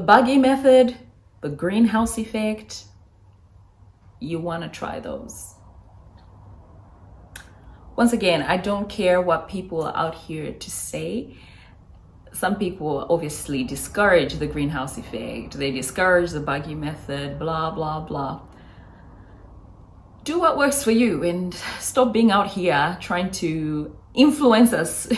buggy method, the greenhouse effect, you want to try those. Once again, I don't care what people are out here to say. Some people obviously discourage the greenhouse effect. They discourage the buggy method, blah, blah, blah. Do what works for you and stop being out here trying to influence us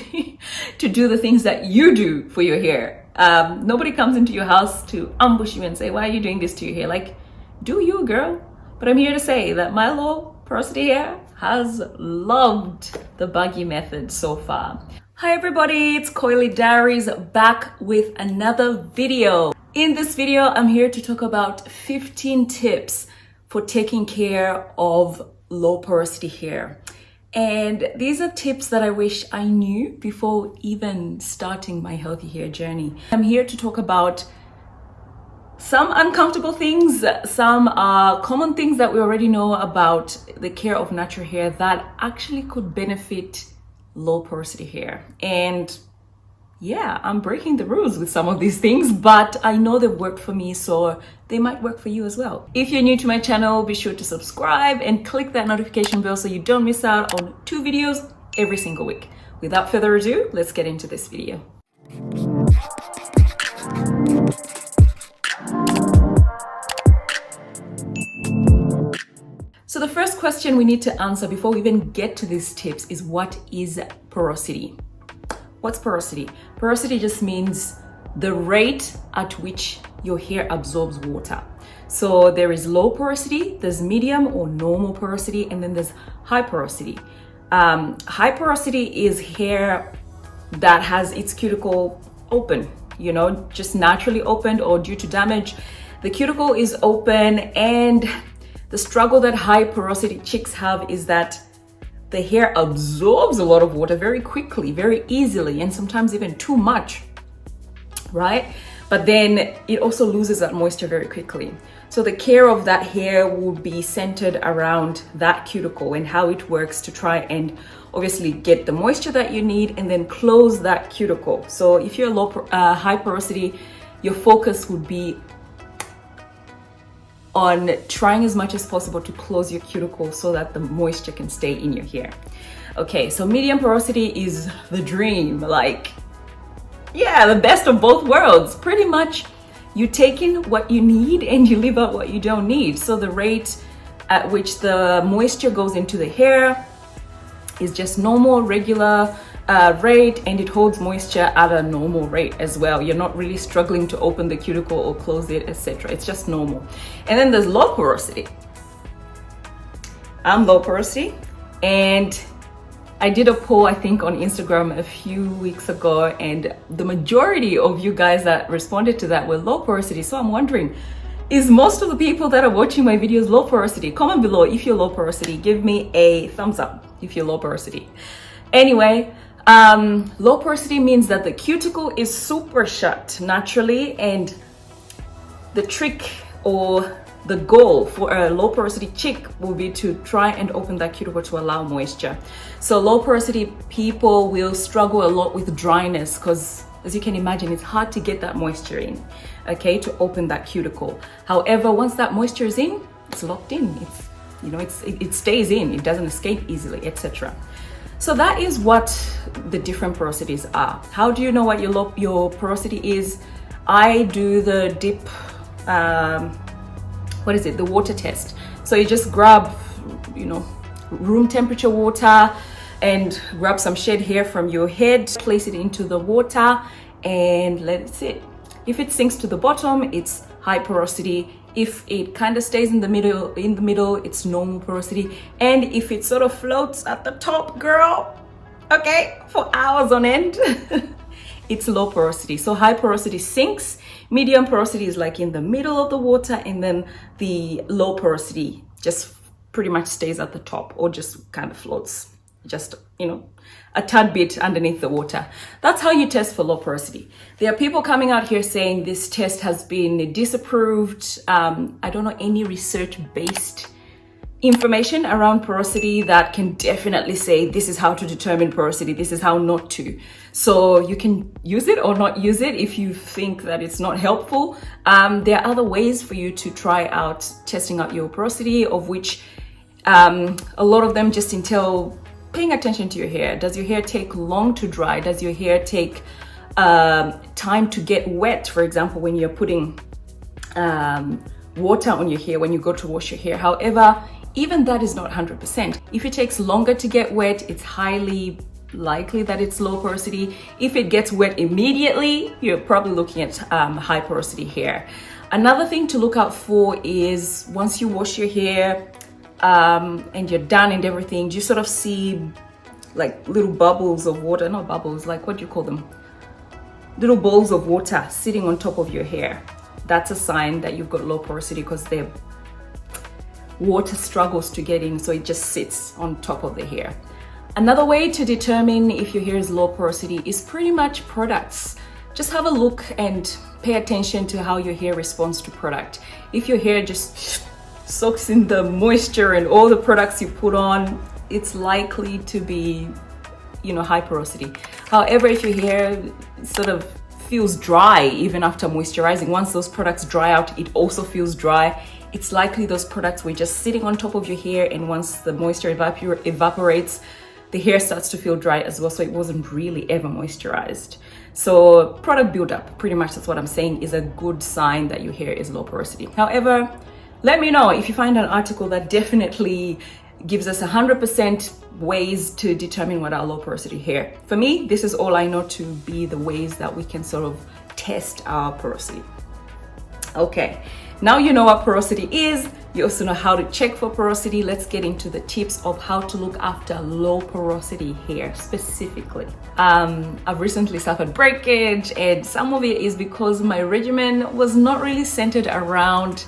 to do the things that you do for your hair. Nobody comes into your house to ambush you and say, why are you doing this to your hair? Like, do you, girl? But I'm here to say that my low porosity hair has loved the buggy method so far. Hi everybody, it's Coily Diaries back with another video. In this video, I'm here to talk about 15 tips for taking care of low porosity hair. And these are tips that I wish I knew before even starting my healthy hair journey. I'm here to talk about some uncomfortable things, some common things that we already know about the care of natural hair that actually could benefit low porosity hair. And yeah, I'm breaking the rules with some of these things, but I know they've worked for me, so they might work for you as well. If you're new to my channel, be sure to subscribe and click that notification bell so you don't miss out on 2 videos every single week. Without further ado, let's get into this video. So the first question we need to answer before we even get to these tips is, what is porosity? What's porosity? Porosity just means the rate at which your hair absorbs water. So there is low porosity, there's medium or normal porosity, and then there's high porosity. High porosity is hair that has its cuticle open, you know, just naturally opened or due to damage. The cuticle is open, and the struggle that high porosity chicks have is that the hair absorbs a lot of water very quickly, very easily, and sometimes even too much, right? But then it also loses that moisture very quickly. So the care of that hair will be centered around that cuticle and how it works to try and obviously get the moisture that you need and then close that cuticle. So if you're high porosity, your focus would be on trying as much as possible to close your cuticle so that the moisture can stay in your hair. Okay, so medium porosity is the dream, like, yeah, the best of both worlds. Pretty much you take in what you need and you leave out what you don't need. So the rate at which the moisture goes into the hair is just normal, regular rate, and it holds moisture at a normal rate as well. You're not really struggling to open the cuticle or close it, etc. It's just normal. And then there's low porosity. I'm low porosity, and I did a poll, I think, on Instagram a few weeks ago, and the majority of you guys that responded to that were low porosity. So I'm wondering, is most of the people that are watching my videos low porosity? Comment below if you're low porosity. Give me a thumbs up if you're low porosity. Anyway, low porosity means that the cuticle is super shut naturally, and the trick or the goal for a low porosity chick will be to try and open that cuticle to allow moisture. So low porosity people will struggle a lot with dryness because, as you can imagine, it's hard to get that moisture in, okay, to open that cuticle. However, once that moisture is in, it's locked in. It's, you know, it stays in, it doesn't escape easily, etc. So that is what the different porosities are. How do you know what your porosity is? I do the dip, the water test. So you just grab, you know, room temperature water and grab some shed hair from your head, place it into the water and let it sit. If it sinks to the bottom, it's high porosity. If it kind of stays in the middle, it's normal porosity. And if it sort of floats at the top, girl, okay, for hours on end, it's low porosity. So high porosity sinks, medium porosity is like in the middle of the water, and then the low porosity just pretty much stays at the top or just kind of floats, just, you know, a tad bit underneath the water. That's how you test for low porosity. There are people coming out here saying this test has been disapproved. I don't know any research-based information around porosity that can definitely say this is how to determine porosity, this is how not to. So you can use it or not use it if you think that it's not helpful. There are other ways for you to try out testing out your porosity, of which a lot of them just entail paying attention to your hair. Does your hair take long to dry? Does your hair take time to get wet? For example, when you're putting water on your hair when you go to wash your hair. However, even that is not 100%. If it takes longer to get wet, it's highly likely that it's low porosity. If it gets wet immediately, you're probably looking at high porosity hair. Another thing to look out for is once you wash your hair and you're done and everything, you sort of see like little bubbles of water, not bubbles, like what do you call them? Little balls of water sitting on top of your hair. That's a sign that you've got low porosity, because the water struggles to get in, so it just sits on top of the hair. Another way to determine if your hair is low porosity is pretty much products. Just have a look and pay attention to how your hair responds to product. If your hair just soaks in the moisture and all the products you put on, it's likely to be, you know, high porosity. However, if your hair sort of feels dry even after moisturizing, once those products dry out, it also feels dry, it's likely those products were just sitting on top of your hair, and once the moisture evaporates, the hair starts to feel dry as well, so it wasn't really ever moisturized. So product buildup, pretty much that's what I'm saying, is a good sign that your hair is low porosity. However, let me know if you find an article that definitely gives us 100% ways to determine what our low porosity hair. For me, this is all I know to be the ways that we can sort of test our porosity. Okay, now you know what porosity is. You also know how to check for porosity. Let's get into the tips of how to look after low porosity hair specifically. I've recently suffered breakage, and some of it is because my regimen was not really centered around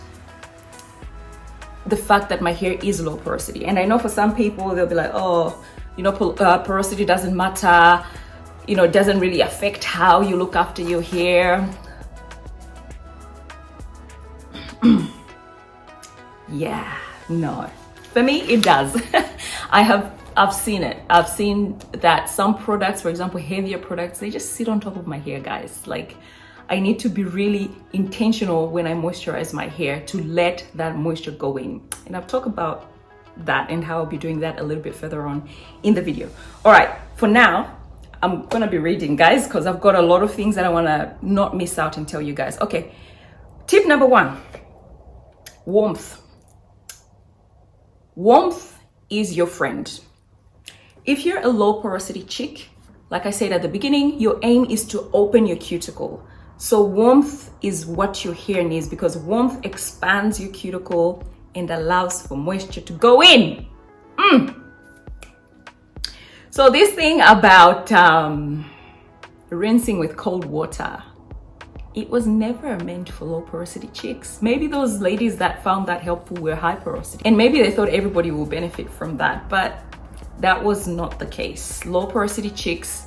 the fact that my hair is low porosity. And I know for some people, they'll be like, oh, you know, porosity doesn't matter, you know, it doesn't really affect how you look after your hair. Yeah, no, for me it does. I've seen it. I've seen that some products, for example heavier products, they just sit on top of my hair, guys. Like, I need to be really intentional when I moisturize my hair to let that moisture go in. And I've talked about that and how I'll be doing that a little bit further on in the video. All right, for now, I'm gonna be reading, guys, because I've got a lot of things that I wanna not miss out and tell you guys. Okay, tip number 1, warmth. Warmth is your friend. If you're a low porosity chick, like I said at the beginning, your aim is to open your cuticle. So warmth is what your hair needs, because warmth expands your cuticle and allows for moisture to go in. So this thing about rinsing with cold water, it was never meant for low porosity chicks. Maybe those ladies that found that helpful were high porosity, and maybe they thought everybody will benefit from that, but that was not the case. Low porosity chicks,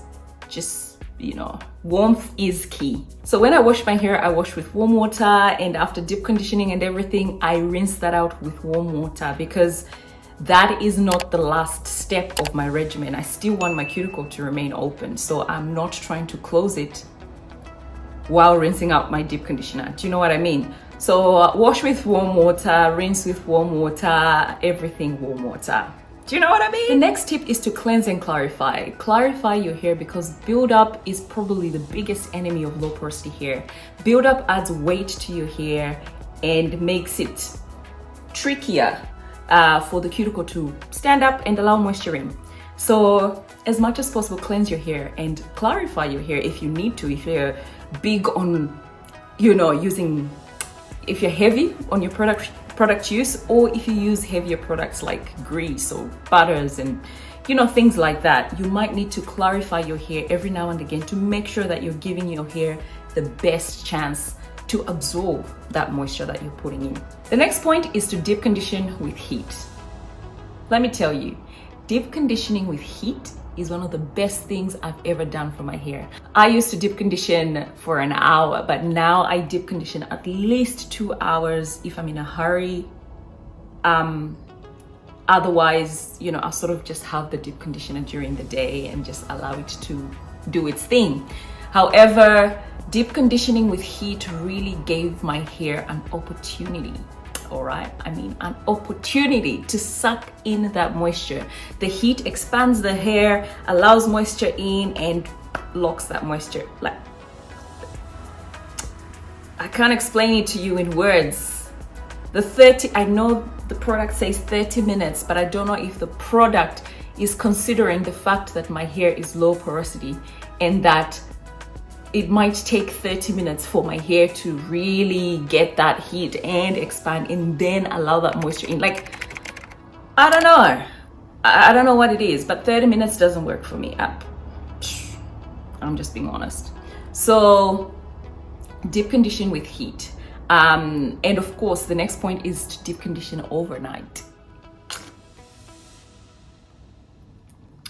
just, you know, warmth is key. So when I wash my hair, I wash with warm water, and after deep conditioning and everything, I rinse that out with warm water, because that is not the last step of my regimen. I still want my cuticle to remain open, so I'm not trying to close it while rinsing out my deep conditioner. Do you know what I mean? So wash with warm water, rinse with warm water, everything warm water. Do you know what I mean? The next tip is to cleanse and clarify. Clarify your hair, because buildup is probably the biggest enemy of low porosity hair. Buildup adds weight to your hair and makes it trickier for the cuticle to stand up and allow moisture in. So as much as possible, cleanse your hair and clarify your hair if you need to. If you're big on, you know, if you're heavy on your product use, or if you use heavier products like grease or butters and, you know, things like that, you might need to clarify your hair every now and again to make sure that you're giving your hair the best chance to absorb that moisture that you're putting in. The next point is to deep condition with heat. Let me tell you, deep conditioning with heat is one of the best things I've ever done for my hair. I used to deep condition for an hour, but now I deep condition at least 2 hours if I'm in a hurry. Otherwise, you know, I'll sort of just have the deep conditioner during the day and just allow it to do its thing. However, deep conditioning with heat really gave my hair an opportunity. All right, I mean an opportunity to suck in that moisture. The heat expands the hair, allows moisture in, and locks that moisture. Like, I can't explain it to you in words. I know the product says 30 minutes, but I don't know if the product is considering the fact that my hair is low porosity and that it might take 30 minutes for my hair to really get that heat and expand and then allow that moisture in. Like, I don't know. I don't know what it is, but 30 minutes doesn't work for me. I'm just being honest. So deep condition with heat. And of course, the next point is to deep condition overnight.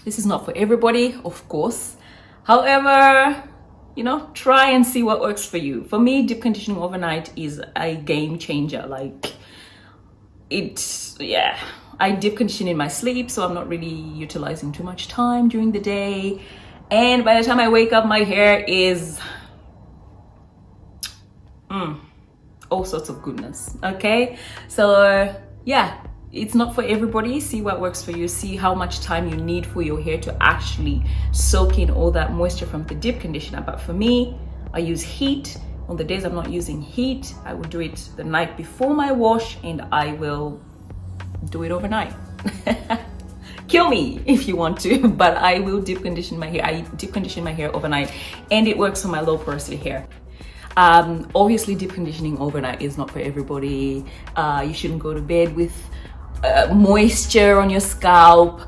This is not for everybody, of course. However, you know, try and see what works for you. For me, deep conditioning overnight is a game changer. Like, I deep condition in my sleep, so I'm not really utilizing too much time during the day. And by the time I wake up, my hair is all sorts of goodness. Okay, so yeah, it's not for everybody. See what works for you. See how much time you need for your hair to actually soak in all that moisture from the deep conditioner. But for me, I use heat. On the days I'm not using heat, I will do it the night before my wash, and I will do it overnight. Kill me if you want to, but I will deep condition my hair. I deep condition my hair overnight, and it works for my low porosity hair. Obviously, deep conditioning overnight is not for everybody. You shouldn't go to bed with moisture on your scalp,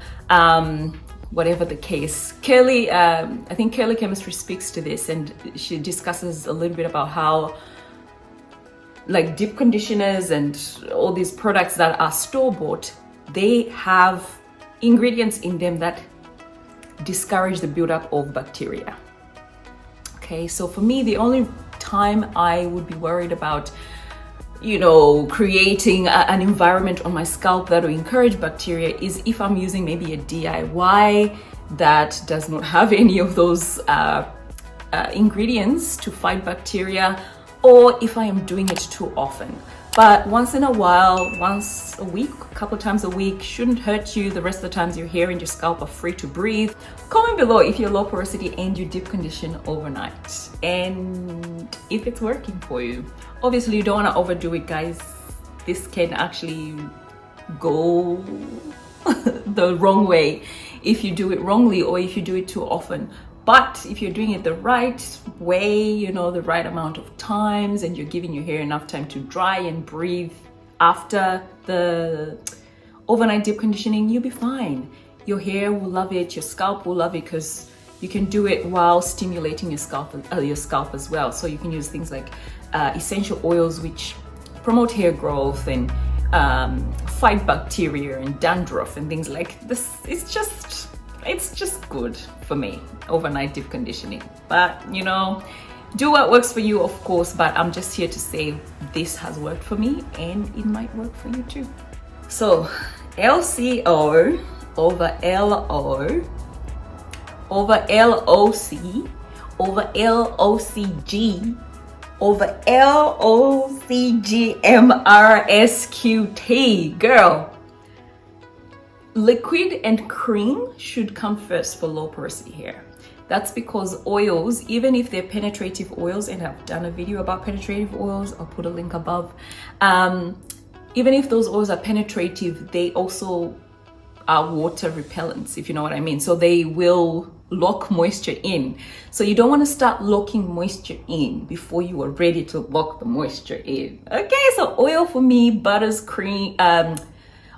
whatever the case. Curly, I think Curly Chemistry speaks to this, and she discusses a little bit about how, like, deep conditioners and all these products that are store-bought, they have ingredients in them that discourage the buildup of bacteria. Okay, so for me, the only time I would be worried about, you know, creating an environment on my scalp that will encourage bacteria is if I'm using maybe a DIY that does not have any of those ingredients to fight bacteria, or if I am doing it too often. But once in a while, once a week, a couple of times a week, shouldn't hurt you. The rest of the times your hair and your scalp are free to breathe. Comment below if you're low porosity and you deep condition overnight, and if it's working for you. Obviously, you don't want to overdo it, guys. This can actually go the wrong way if you do it wrongly or if you do it too often. But if you're doing it the right way, you know, the right amount of times, and you're giving your hair enough time to dry and breathe after the overnight deep conditioning, you'll be fine. Your hair will love it, your scalp will love it, because you can do it while stimulating your scalp as well. So you can use things like essential oils, which promote hair growth and fight bacteria and dandruff and things like this. It's just good for me, overnight deep conditioning. But, you know, do what works for you, of course, but I'm just here to say this has worked for me and it might work for you too. So LCO over LO over LOC over LOCG over LOCGMRSQT. Girl, liquid and cream should come first for low porosity hair. That's because oils, even if they're penetrative oils, and I've done a video about penetrative oils, I'll put a link above. Even if those oils are penetrative, they also are water repellents, if you know what I mean. So they will lock moisture in. So you don't want to start locking moisture in before you are ready to lock the moisture in. Okay, so oil for me, butters, cream,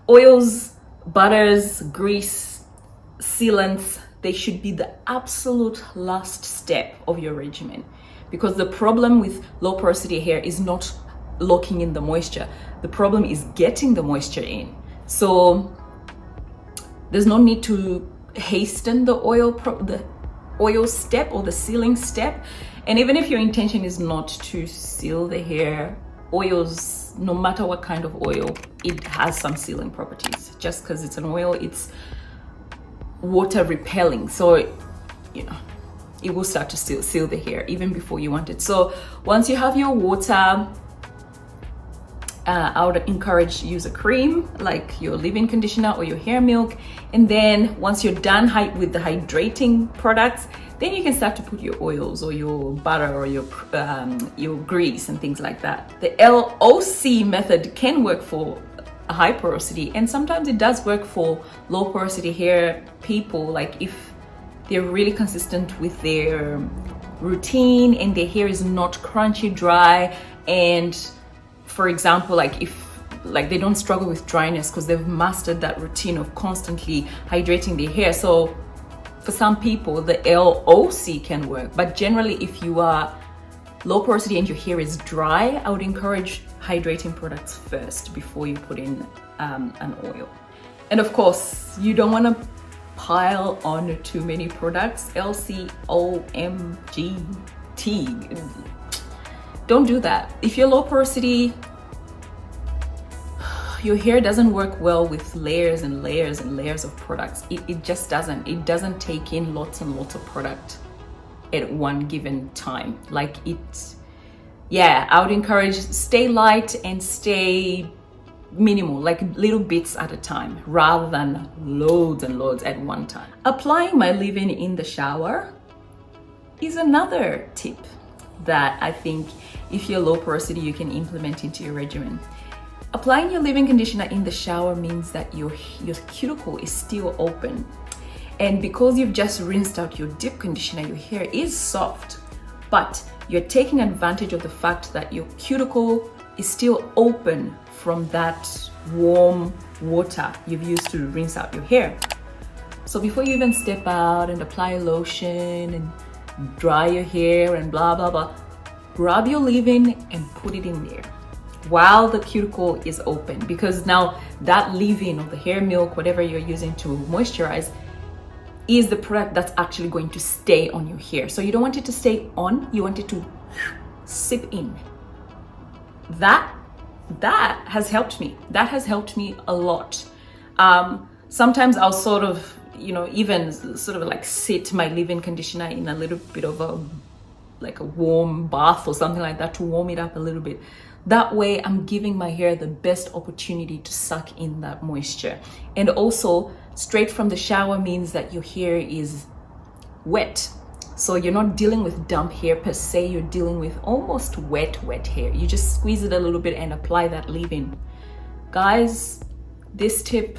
oils, butters, grease, sealants, they should be the absolute last step of your regimen, because the problem with low porosity hair is not locking in the moisture. The problem is getting the moisture in. So there's no need to hasten the oil step or the sealing step. And even if your intention is not to seal the hair, oils no matter what kind of oil, it has some sealing properties. Just because it's an oil, it's water repelling, so you know it will start to seal the hair even before you want it. So once you have your water, I would encourage use a cream like your leave-in conditioner or your hair milk, and then once you're done with the hydrating products, then you can start to put your oils or your butter or your grease and things like that. The LOC method can work for a high porosity, and sometimes it does work for low porosity hair people, like if they're really consistent with their routine and their hair is not crunchy dry, and for example, like if they don't struggle with dryness because they've mastered that routine of constantly hydrating their hair. So for some people the LOC can work, but generally if you are low porosity and your hair is dry, I would encourage hydrating products first before you put in an oil. And of course, you don't want to pile on too many products. LCOMGT. Don't do that. If you're low porosity, your hair doesn't work well with layers and layers and layers of products. It just doesn't. It doesn't take in lots and lots of product at one given time. Like I would encourage stay light and stay minimal, like little bits at a time rather than loads and loads at one time. Applying my leave-in in the shower is another tip that I think if you're low porosity you can implement into your regimen. Applying your leave-in conditioner in the shower means that your cuticle is still open, and because you've just rinsed out your deep conditioner, your hair is soft, but you're taking advantage of the fact that your cuticle is still open from that warm water you've used to rinse out your hair. So before you even step out and apply lotion and dry your hair and blah blah blah, grab your leave-in and put it in there while the cuticle is open, because now that leave-in or the hair milk, whatever you're using to moisturize, is the product that's actually going to stay on your hair. So you don't want it to stay on, you want it to sip in. That has helped me. That has helped me a lot. Sometimes I'll sort of, even sort of like sit my leave-in conditioner in a little bit of a warm bath or something like that to warm it up a little bit. That way I'm giving my hair the best opportunity to suck in that moisture. And also, straight from the shower means that your hair is wet. So you're not dealing with damp hair per se, you're dealing with almost wet hair. You just squeeze it a little bit and apply that leave-in. Guys, this tip,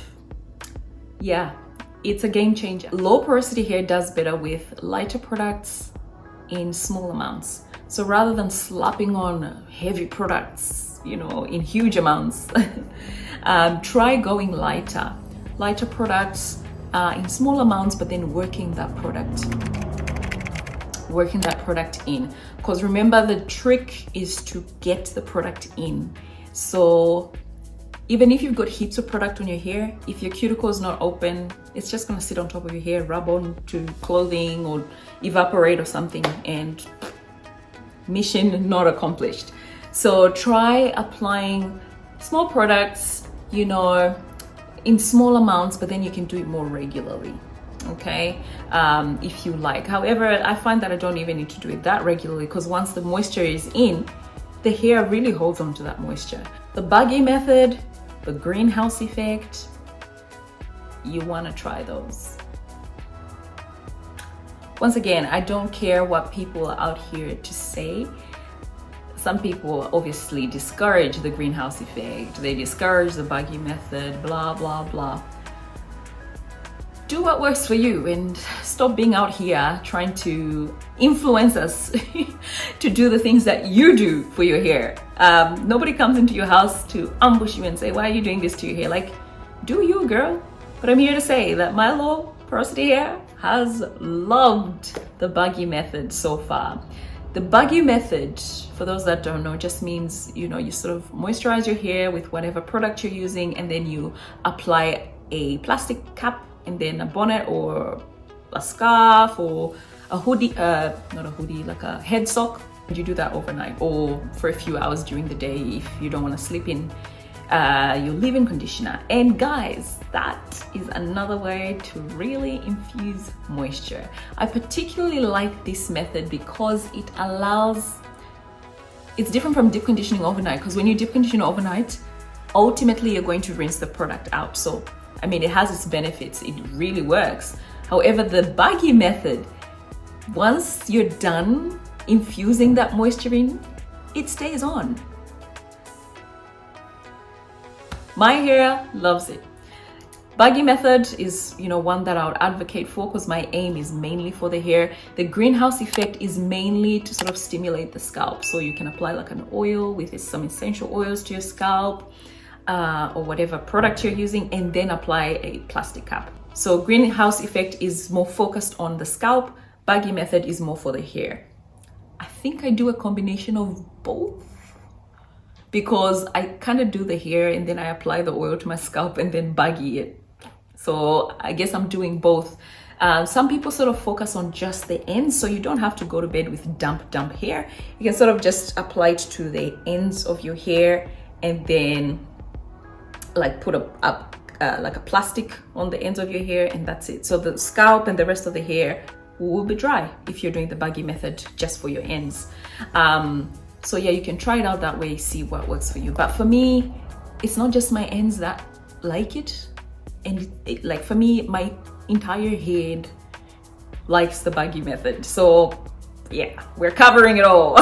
it's a game changer. Low porosity hair does better with lighter products in small amounts. So rather than slapping on heavy products, in huge amounts, try going lighter products in small amounts, but then working that product in. Because remember, the trick is to get the product in. So even if you've got heaps of product on your hair, if your cuticle is not open, it's just going to sit on top of your hair, rub on to clothing or evaporate or something, and mission not accomplished. So try applying small products, in small amounts, but then you can do it more regularly. Okay, if you like. However, I find that I don't even need to do it that regularly, because once the moisture is in, the hair really holds on to that moisture. The buggy method, the greenhouse effect, you want to try those. Once again, I don't care what people are out here to say. Some people obviously discourage the greenhouse effect, they discourage the buggy method, blah blah blah. Do what works for you and stop being out here trying to influence us to do the things that you do for your hair. Nobody comes into your house to ambush you and say, why are you doing this to your hair? Like, do you, girl? But I'm here to say that my low porosity hair has loved the buggy method so far. The buggy method, for those that don't know, just means, you sort of moisturize your hair with whatever product you're using, and then you apply a plastic cap and then a bonnet or a scarf or a hoodie, not a hoodie, like a head sock You do that overnight or for a few hours during the day if you don't want to sleep in your leave-in conditioner. And guys, that is another way to really infuse moisture. I particularly like this method because it allows, it's different from deep conditioning overnight, because when you deep condition overnight, ultimately you're going to rinse the product out. So I mean, it has its benefits, it really works. However, the baggy method, once you're done infusing that moisture in, it stays on. My hair loves it. Baggy method is, one that I would advocate for because my aim is mainly for the hair. The greenhouse effect is mainly to sort of stimulate the scalp. So you can apply like an oil with some essential oils to your scalp or whatever product you're using, and then apply a plastic cap. So greenhouse effect is more focused on the scalp. Baggy method is more for the hair. I think I do a combination of both because I kind of do the hair and then I apply the oil to my scalp and then baggy it. So I guess I'm doing both. Some people sort of focus on just the ends, so you don't have to go to bed with damp hair. You can sort of just apply it to the ends of your hair and then like put like a plastic on the ends of your hair, and that's it. So the scalp and the rest of the hair will be dry if you're doing the baggy method just for your ends. So yeah, you can try it out that way, see what works for you. But for me, it's not just my ends that like it. And like for me, my entire head likes the baggy method. So yeah, we're covering it all.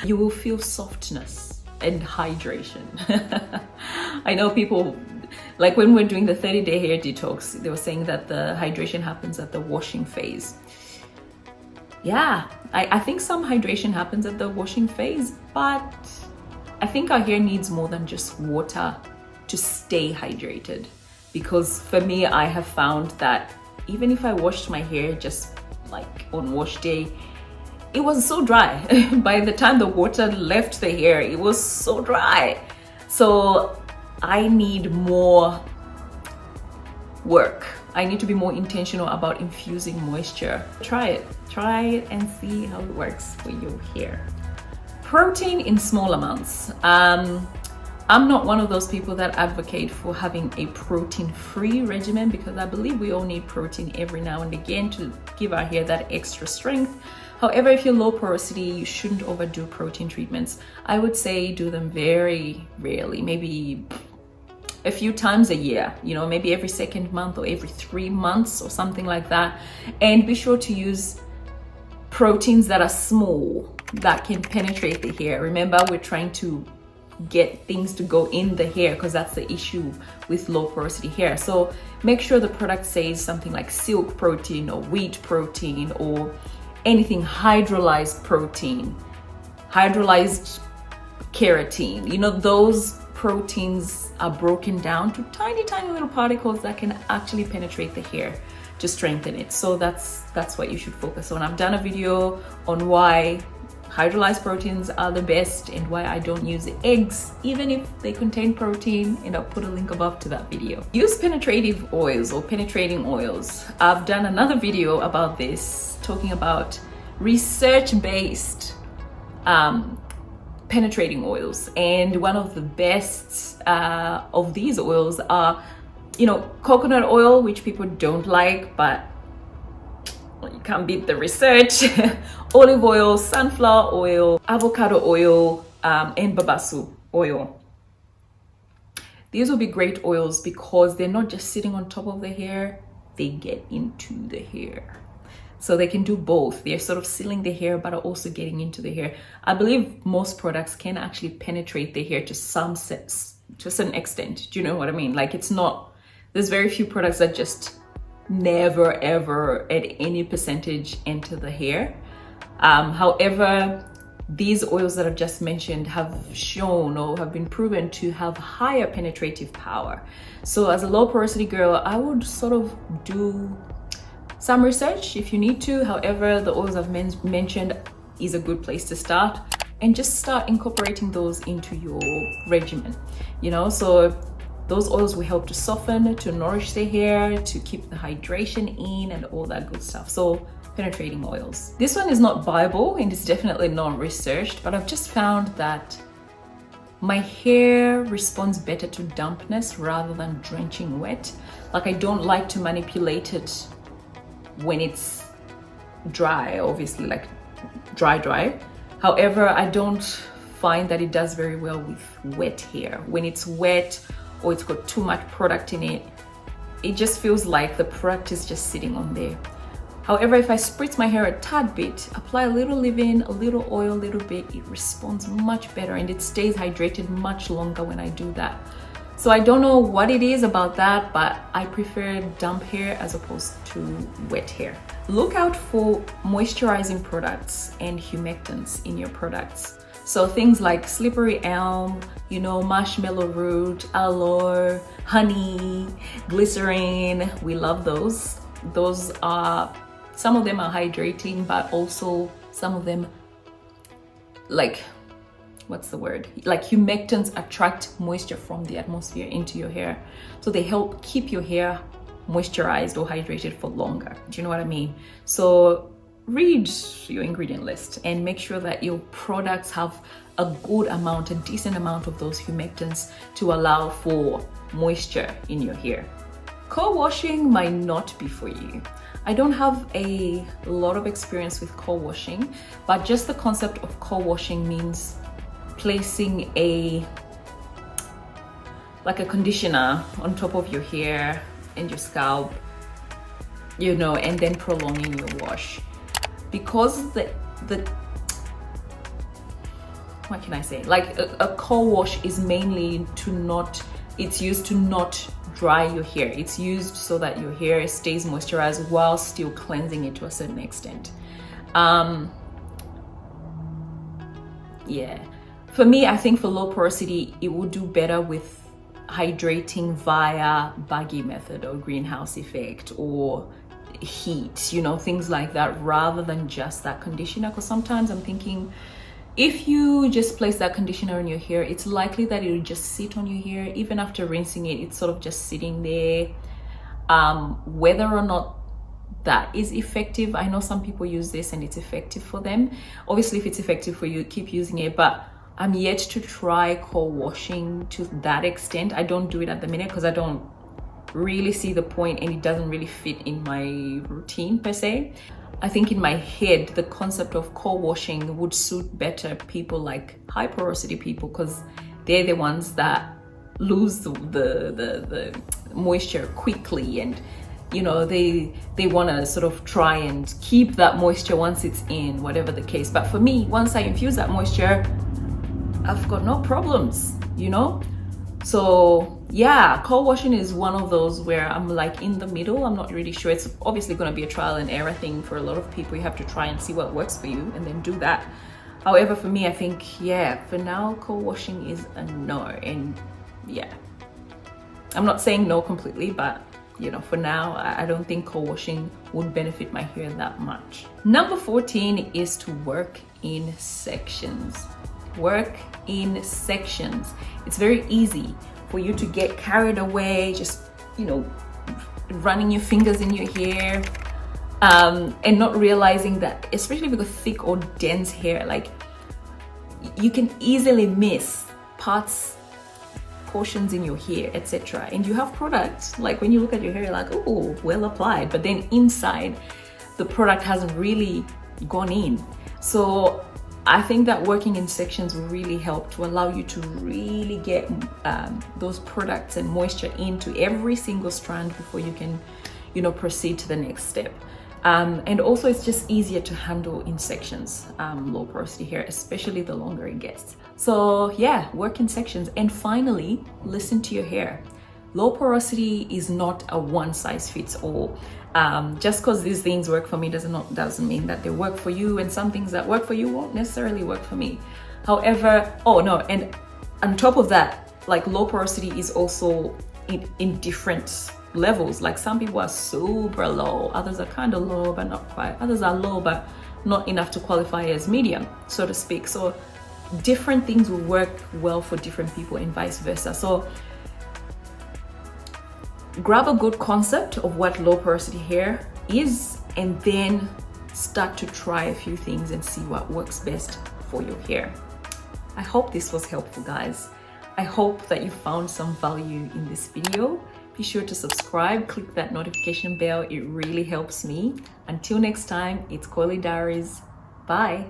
You will feel softness and hydration. I know people, like when we're doing the 30-day hair detox, they were saying that the hydration happens at the washing phase. Yeah, I think some hydration happens at the washing phase, but I think our hair needs more than just water to stay hydrated. Because for me, I have found that even if I washed my hair just like on wash day, it was so dry. By the time the water left the hair, it was so dry. So I need more work. I need to be more intentional about infusing moisture. Try it and see how it works for your hair. Protein in small amounts. I'm not one of those people that advocate for having a protein-free regimen because I believe we all need protein every now and again to give our hair that extra strength. However, if you're low porosity, you shouldn't overdo protein treatments. I would say do them very rarely, maybe a few times a year, maybe every second month or every 3 months or something like that. And be sure to use proteins that are small, that can penetrate the hair. Remember, we're trying to get things to go in the hair because that's the issue with low porosity hair. So make sure the product says something like silk protein or wheat protein or anything hydrolyzed protein, hydrolyzed keratin. Those proteins are broken down to tiny little particles that can actually penetrate the hair to strengthen it. So that's what you should focus on. I've done a video on why hydrolyzed proteins are the best and why I don't use eggs even if they contain protein, and I'll put a link above to that video. Use penetrative oils or penetrating oils. I've done another video about this, talking about research-based penetrating oils, and one of the best of these oils are coconut oil, which people don't like, but you can't beat the research. Olive oil, sunflower oil, avocado oil, and babasu oil. These will be great oils because they're not just sitting on top of the hair, they get into the hair. So they can do both. They're sort of sealing the hair, but are also getting into the hair. I believe most products can actually penetrate the hair to a certain extent. Do you know what I mean? Like there's very few products that just never ever at any percentage enter the hair. However, these oils that I've just mentioned have shown or have been proven to have higher penetrative power. So as a low porosity girl, I would sort of do some research if you need to. However, the oils I've mentioned is a good place to start, and just start incorporating those into your regimen. So Those oils will help to soften, to nourish the hair, to keep the hydration in and all that good stuff. So penetrating oils. This one is not Bible and it's definitely not researched, but I've just found that my hair responds better to dampness rather than drenching wet. Like, I don't like to manipulate it when it's dry, obviously, like dry. However, I don't find that it does very well with wet hair. When it's wet or it's got too much product in it, it just feels like the product is just sitting on there. However, if I spritz my hair a tad bit, apply a little leave-in, a little oil, a little bit, it responds much better and it stays hydrated much longer when I do that. So I don't know what it is about that, but I prefer damp hair as opposed to wet hair. Look out for moisturizing products and humectants in your products. So things like slippery elm, marshmallow root, aloe, honey, glycerin, we love those. Some of them are hydrating, but also some of them, like humectants attract moisture from the atmosphere into your hair. So they help keep your hair moisturized or hydrated for longer. Do you know what I mean? So read your ingredient list and make sure that your products have a decent amount of those humectants to allow for moisture in your hair. Co-washing might not be for you. I don't have a lot of experience with co-washing, but just the concept of co-washing means placing a conditioner on top of your hair and your scalp, and then prolonging your wash. Because what can I say? Like a co-wash is mainly it's used to not dry your hair. It's used so that your hair stays moisturized while still cleansing it to a certain extent. Yeah. For me, I think for low porosity, it would do better with hydrating via baggy method or greenhouse effect or heat, things like that, rather than just that conditioner. Because sometimes I'm thinking, if you just place that conditioner on your hair, it's likely that it'll just sit on your hair. Even after rinsing it, it's sort of just sitting there. Whether or not that is effective, I know some people use this and it's effective for them. Obviously, if it's effective for you, keep using it, but I'm yet to try co-washing to that extent. I don't do it at the minute because I don't really see the point and it doesn't really fit in my routine per se. I think in my head, the concept of co-washing would suit better people like high porosity people, because they're the ones that lose the moisture quickly, and they want to sort of try and keep that moisture once it's in, whatever the case. But for me, once I infuse that moisture, I've got no problems, So yeah, co-washing is one of those where I'm like in the middle. I'm not really sure. It's obviously going to be a trial and error thing for a lot of people. You have to try and see what works for you and then do that. However, for me, I think, for now, co-washing is a no. And I'm not saying no completely, but for now, I don't think co-washing would benefit my hair that much. Number 14 is to work in sections. Work in sections. It's very easy for you to get carried away, just running your fingers in your hair, and not realizing that, especially with thick or dense hair, like you can easily miss portions in your hair, etc. And you have products, like when you look at your hair, you're like, oh, well applied, but then inside the product hasn't really gone in. So I think that working in sections will really help to allow you to really get those products and moisture into every single strand before you can, proceed to the next step. And also it's just easier to handle in sections, low porosity hair, especially the longer it gets. So yeah, work in sections. And finally, listen to your hair. Low porosity is not a one size fits all. Just because these things work for me doesn't mean that they work for you, and some things that work for you won't necessarily work for me. However, and on top of that, like low porosity is also in different levels. Like some people are super low, others are kind of low but not quite, others are low but not enough to qualify as medium, so to speak. So different things will work well for different people and vice versa. So grab a good concept of what low porosity hair is, and then start to try a few things and see what works best for your hair. I hope this was helpful, guys. I hope that you found some value in this video. Be sure to subscribe, click that notification bell. It really helps me. Until next time, it's Coily Diaries. Bye.